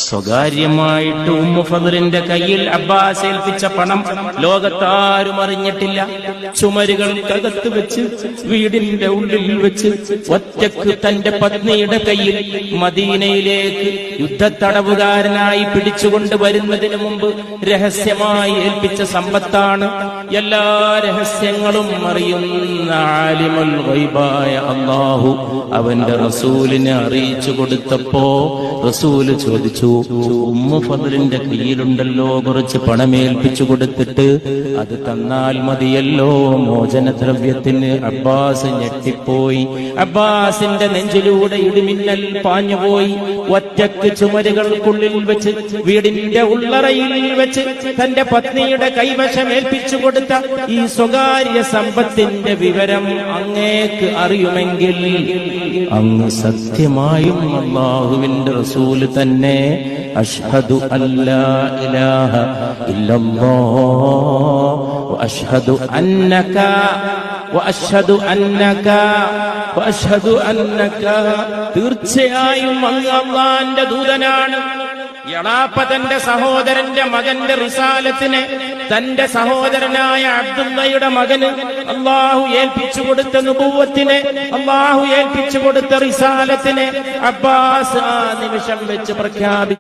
സ്വകാര്യമായിട്ട് Umm ഫദ്ലിന്റെ കയ്യിൽ Abbas ഏൽപ്പിച്ച പണം ലോകത്താരും അറിഞ്ഞിട്ടില്ല. ചുമരുകൾക്കകത്ത് വെച്ച്, വീടിന്റെ ഉള്ളിൽ വെച്ച്, ഒറ്റക്ക് തന്റെ പത്നിയുടെ കയ്യിൽ മദീനയിലേക്ക് യുദ്ധത്തടവുകാരനായി പിടിച്ചുകൊണ്ട് വരുന്നതിന് മുമ്പ് രഹസ്യമായി ഏൽപ്പിച്ച സമ്പത്താണ്. എല്ലാ രഹസ്യങ്ങളും അറിയുന്ന ആലിമുൽ ഗൈബായ അല്ലാഹു അവന്റെ റസൂലിനെ അറിയിച്ചു കൊടുത്തപ്പോ റസൂല് ചോദിച്ചു, ഉമ്മു ഫദ്ലിന്റെ കയ്യിലുണ്ടല്ലോ കുറച്ച് പണമേൽപ്പിച്ചു കൊടുത്തിട്ട് അത് തന്നാൽ മതിയല്ലോ മോചനദ്രവ്യത്തിന്. അബ്ബാസ് ഞെട്ടിപ്പോയി. അബ്ബാസിന്റെ നെഞ്ചിലൂടെ ഇടിമിന്നൽ പാഞ്ഞുപോയി. ഒറ്റക്ക് ചുമരുകൾക്കുള്ളിൽ വെച്ച്, വീടിന്റെ ഉള്ളറയിൽ വെച്ച് തന്റെ പത്നിയുടെ കൈവശം ഏൽപ്പിച്ചു കൊടുത്ത ഈ സ്വകാര്യ സമ്പത്തിന്റെ വിവരം അങ്ങേക്ക് അറിയുമെങ്കിൽ അങ്ങ് സത്യമായും അല്ലാഹുവിന്റെ റസൂല് തന്നെ അഷ്ഹദു അല്ലാ ഇലാഹ ഇല്ലല്ലാഹ് വഅഷ്ഹദു അന്നക തീർച്ചയായും അങ്ങ് അല്ലാഹുവിന്റെ ദൂതനാണ്. എളാപ്പ തന്റെ സഹോദരന്റെ മകന്റെ റിസാലത്തിനെ തന്റെ സഹോദരനായ അബ്ദുള്ളയുടെ മകന് അല്ലാഹു ഏൽപ്പിച്ചു കൊടുത്ത നുബുവത്തിനെ, അല്ലാഹു ഏൽപ്പിച്ചു കൊടുത്ത റിസാലത്തിനെ അബ്ബാസ് ആ നിമിഷം വെച്ച് പ്രഖ്യാപിച്ചു.